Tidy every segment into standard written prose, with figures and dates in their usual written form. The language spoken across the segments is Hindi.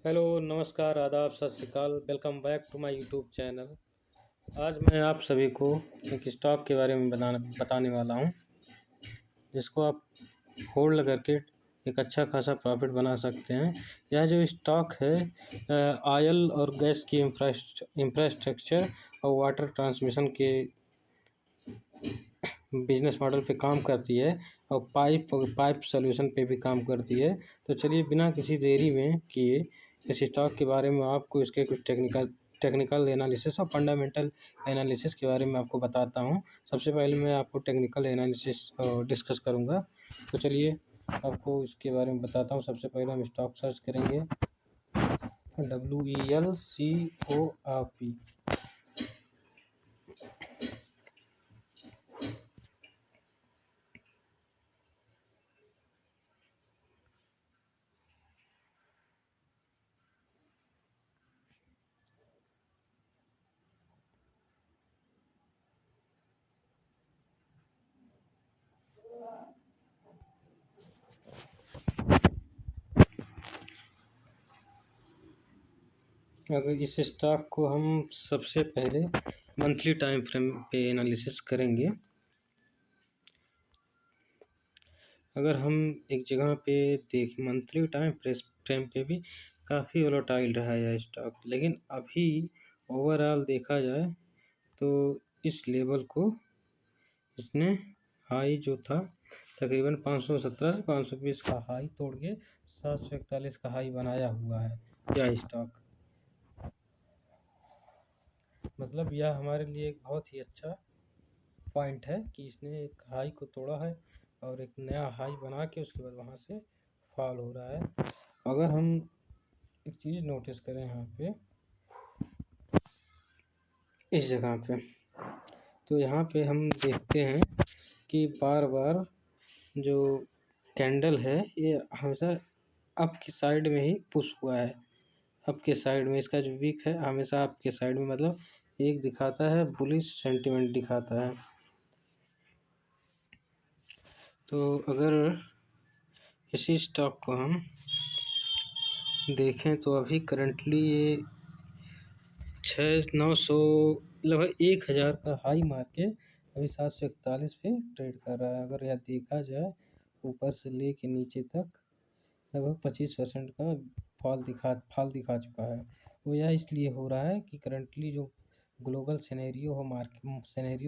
हेलो, नमस्कार, आदाब, सत श्री अकाल। Welcome back to my YouTube channel. आज मैं आप सभी को एक स्टॉक के बारे में बताने वाला हूं, जिसको आप होल्ड करके एक अच्छा खासा प्रॉफिट बना सकते हैं। यह जो स्टॉक है ऑयल और गैस की इंफ्रास्ट्रक्चर और वाटर ट्रांसमिशन के बिजनेस मॉडल पे काम करती है और पाइप सॉल्यूशन पे भी काम करती है। तो चलिए बिना किसी देरी में किए इस स्टॉक के बारे में आपको इसके कुछ टेक्निकल एनालिसिस और फंडामेंटल एनालिसिस के बारे में आपको बताता हूँ। सबसे पहले मैं आपको टेक्निकल एनालिसिस डिस्कस करूँगा। तो चलिए आपको इसके बारे में बताता हूँ। सबसे पहले हम स्टॉक सर्च करेंगे WELCORP। अगर इस स्टॉक को हम सबसे पहले मंथली टाइम फ्रेम पे एनालिसिस करेंगे। अगर हम एक जगह पे देखें मंथली टाइम फ्रेम पे भी काफ़ी वोलेटाइल रहा है यह स्टॉक, लेकिन अभी ओवरऑल देखा जाए तो इस लेवल को इसने हाई जो था तकरीबन 517 से 520 का हाई तोड़ के 741 का हाई बनाया हुआ है यह स्टॉक। मतलब यह हमारे लिए एक बहुत ही अच्छा पॉइंट है कि इसने एक हाई को तोड़ा है और एक नया हाई बना के उसके बाद वहाँ से फॉल हो रहा है। अगर हम एक चीज़ नोटिस करें यहाँ पे इस जगह पे, तो यहाँ पे हम देखते हैं कि बार बार जो कैंडल है ये हमेशा अप की साइड में ही पुश हुआ है। अप के साइड में इसका जो वीक है हमेशा अप के साइड में, मतलब एक दिखाता है बुलिश सेंटिमेंट दिखाता है। तो अगर इसी स्टॉक को हम देखें तो अभी करंटली ये 900 लगभग 1000 का हाई मार के अभी 741 पे ट्रेड कर रहा है। अगर यह देखा जाए ऊपर से ले के नीचे तक लगभग 25% का फॉल दिखा चुका है। वो यह इसलिए हो रहा है कि करंटली जो ग्लोबल सिनेरियो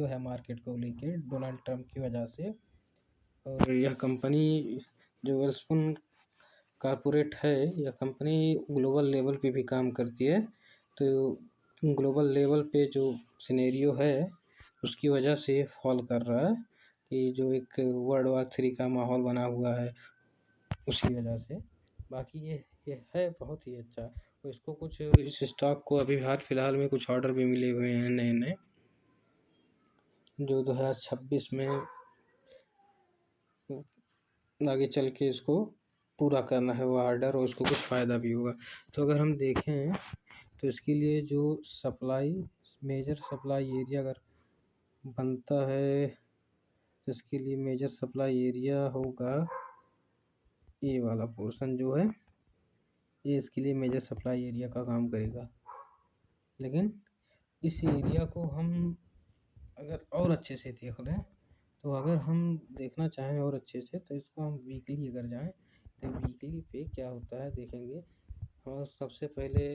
है मार्केट को लेके डोनाल्ड ट्रंप की वजह से, और यह कंपनी जो वेलस्पुन कॉरपोरेट है, यह कंपनी ग्लोबल लेवल पे भी काम करती है। तो ग्लोबल लेवल पे जो सिनेरियो है उसकी वजह से फॉल कर रहा है कि जो एक वर्ल्ड वॉर 3 का माहौल बना हुआ है उसकी वजह से। बाकी ये है बहुत ही अच्छा। तो इसको कुछ इस स्टॉक को अभी हाल फिलहाल में कुछ ऑर्डर भी मिले हुए हैं नए नए, जो 2026 में आगे चल के इसको पूरा करना है वो ऑर्डर, और उसको कुछ फ़ायदा भी होगा। तो अगर हम देखें तो इसके लिए जो मेजर सप्लाई एरिया अगर बनता है तो इसके लिए मेजर सप्लाई एरिया होगा ये वाला पोर्शन जो है, ये इसके लिए मेजर सप्लाई एरिया का काम करेगा। लेकिन इस एरिया को हम अगर और अच्छे से देख लें, तो अगर हम देखना चाहें और अच्छे से तो इसको हम वीकली अगर जाएं तो वीकली पे क्या होता है देखेंगे। और सबसे पहले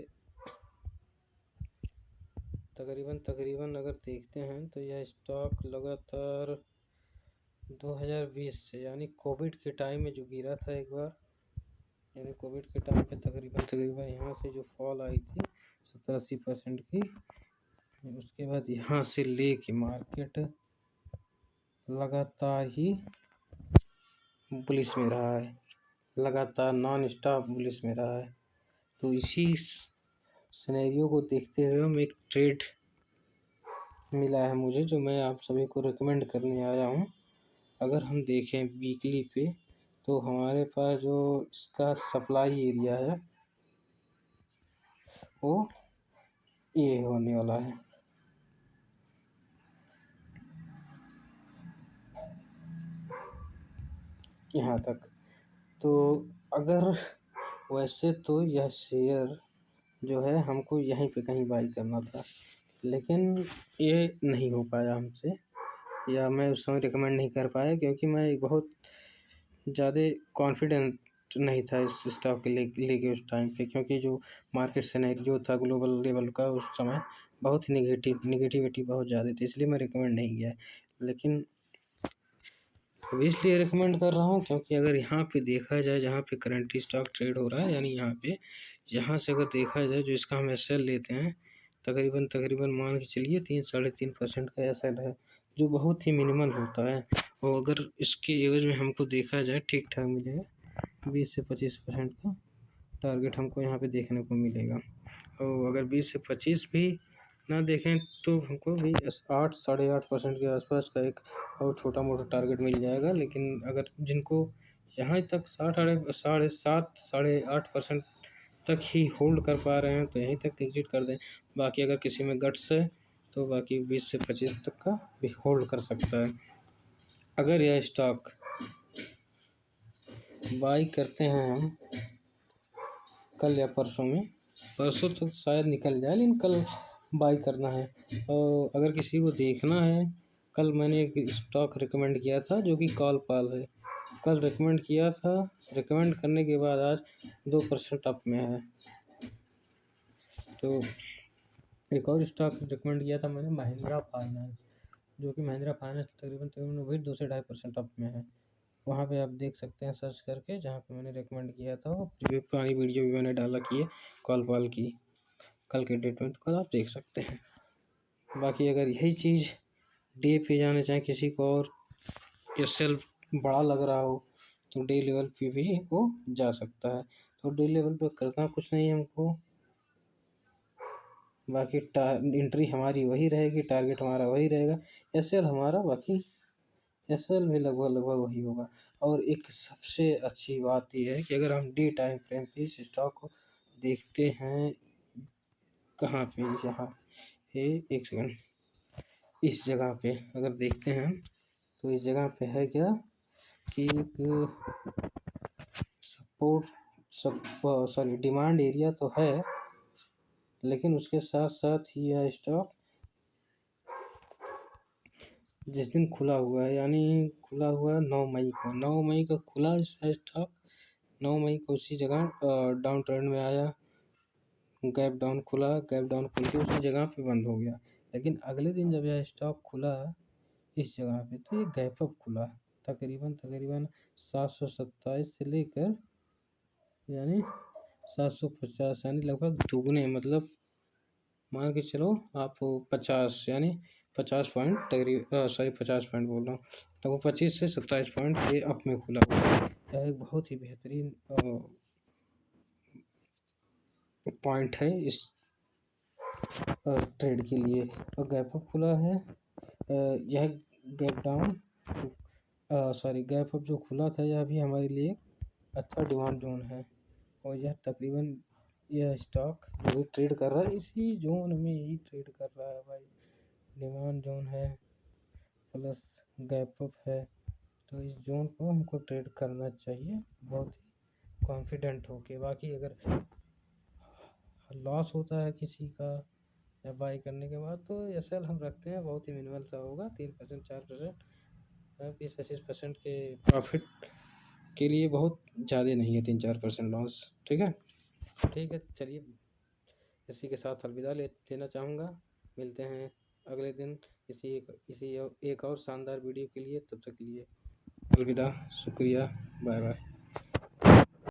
तकरीबन अगर देखते हैं तो यह स्टॉक लगातार 2020 से यानी कोविड के टाइम में जो गिरा था एक बार, यानी कोविड के टाइम पे तकरीबन यहाँ से जो फॉल आई थी 70-80% की, उसके बाद यहाँ से ले के मार्केट लगातार ही बुलिश में रहा है, लगातार नॉन स्टॉप बुलिश में रहा है। तो इसी सिनेरियो को देखते हुए हम एक ट्रेड मिला है मुझे, जो मैं आप सभी को रिकमेंड करने आया हूँ। अगर हम देखें वीकली पे तो हमारे पास जो इसका सप्लाई एरिया है वो ये होने वाला है, यहाँ तक। तो अगर वैसे तो यह शेयर जो है हमको यहीं पे कहीं बाई करना था, लेकिन ये नहीं हो पाया हमसे, या मैं उस समय रिकमेंड नहीं कर पाया क्योंकि मैं एक बहुत ज़्यादा कॉन्फिडेंट नहीं था इस स्टॉक के लेके उस टाइम पे, क्योंकि जो मार्केट सिनेरियो था ग्लोबल लेवल का उस समय बहुत ही निगेटिविटी बहुत ज़्यादा थी, इसलिए मैं रिकमेंड नहीं किया। लेकिन अब इसलिए रिकमेंड कर रहा हूँ क्योंकि अगर यहाँ पे देखा जाए जहाँ पे करंट स्टॉक ट्रेड हो रहा है, यानी यहाँ से अगर देखा जाए जो इसका हम एस लेते हैं, तकरीबन मान के चलिए 3-3.5% का एस है, जो बहुत ही मिनिमल होता है। और अगर इसके एवज में हमको देखा जाए ठीक ठाक मिलेगा 20 से 25% का टारगेट हमको यहाँ पे देखने को मिलेगा। और अगर 20 से 25 भी ना देखें तो हमको भी 8-8.5% के आसपास का एक और छोटा मोटा टारगेट मिल जाएगा। लेकिन अगर जिनको यहाँ तक 7.5% तक ही होल्ड कर पा रहे हैं तो यहीं तक एग्जिट कर दें। बाकी अगर किसी में गट्स है तो बाकी 20 से 25 तक का भी होल्ड कर सकता है। अगर यह स्टॉक बाई करते हैं हम कल या परसों में, परसों तो शायद निकल जाए लेकिन कल बाई करना है। और अगर किसी को देखना है, कल मैंने एक स्टॉक रिकमेंड किया था जो कि कॉलपाल है, कल रिकमेंड किया था, रिकमेंड करने के बाद आज 2% अप में है। तो एक और स्टॉक रिकमेंड किया था मैंने महिंद्रा फाइनेंस, जो कि महिंद्रा फाइनेंस तकरीबन वही 2 से 2.5% अप में है। वहाँ पे आप देख सकते हैं सर्च करके, जहाँ पे मैंने रिकमेंड किया था वो पुरानी वीडियो भी मैंने डाला की है कॉलपाल की कल के डेट में, तो कल आप देख सकते हैं। बाकी अगर यही चीज़ डे पे जाना चाहे किसी को और या सेल बड़ा लग रहा हो तो डे लेवल पे भी वो जा सकता है। तो डे लेवल पे करना कुछ नहीं है हमको, बाकी एंट्री हमारी वही रहेगी, टारगेट हमारा वही रहेगा, एसएल हमारा बाकी एसएल भी लगभग वही होगा। और एक सबसे अच्छी बात यह है कि अगर हम डे टाइम फ्रेम पे इस स्टॉक को देखते हैं, कहाँ पे, यहाँ पे एक सेकंड, इस जगह पे अगर देखते हैं तो इस जगह पे है क्या कि एक सपोर्ट डिमांड एरिया तो है, लेकिन उसके साथ साथ ही यह स्टॉक जिस दिन खुला हुआ है, यानी खुला हुआ है 9 मई को, 9 मई को खुला स्टॉक, 9 मई को उसी जगह डाउन ट्रेंड में आया, गैप डाउन खुला, गैप डाउन खुल के उसी जगह पे बंद हो गया। लेकिन अगले दिन जब यह स्टॉक खुला इस जगह पे तो ये गैप अप खुला, तकरीबन 727 से लेकर यानी 750, यानी लगभग दुगने, मतलब मान के चलो आप 50 यानी 50 पॉइंट तकरीबन 50 पॉइंट बोल रहा हूँ, तो वो 25 से 27 पॉइंट ये अप में खुला हुआ है। यह एक बहुत ही बेहतरीन पॉइंट है इस ट्रेड के लिए। और गैप अप खुला है, यह गैप डाउन गैप अप जो खुला था यह भी हमारे लिए अच्छा डिमांड जोन है। और यह तकरीबन यह स्टॉक जो भी ट्रेड कर रहा है इसी जोन में ही ट्रेड कर रहा है भाई, डिमांड जोन है प्लस गैप अप है, तो इस जोन को हमको ट्रेड करना चाहिए बहुत ही कॉन्फिडेंट होके। बाकी अगर लॉस होता है किसी का या बाई करने के बाद तो एसएल हम रखते हैं, बहुत ही मिनिमल सा होगा, 3% 4%, 20-25% के प्रॉफिट के लिए बहुत ज़्यादा नहीं है 3-4% लॉस। ठीक है चलिए, इसी के साथ अलविदा लेना चाहूँगा। मिलते हैं अगले दिन इसी एक और शानदार वीडियो के लिए, तब तक के लिए अलविदा, शुक्रिया, बाय बाय।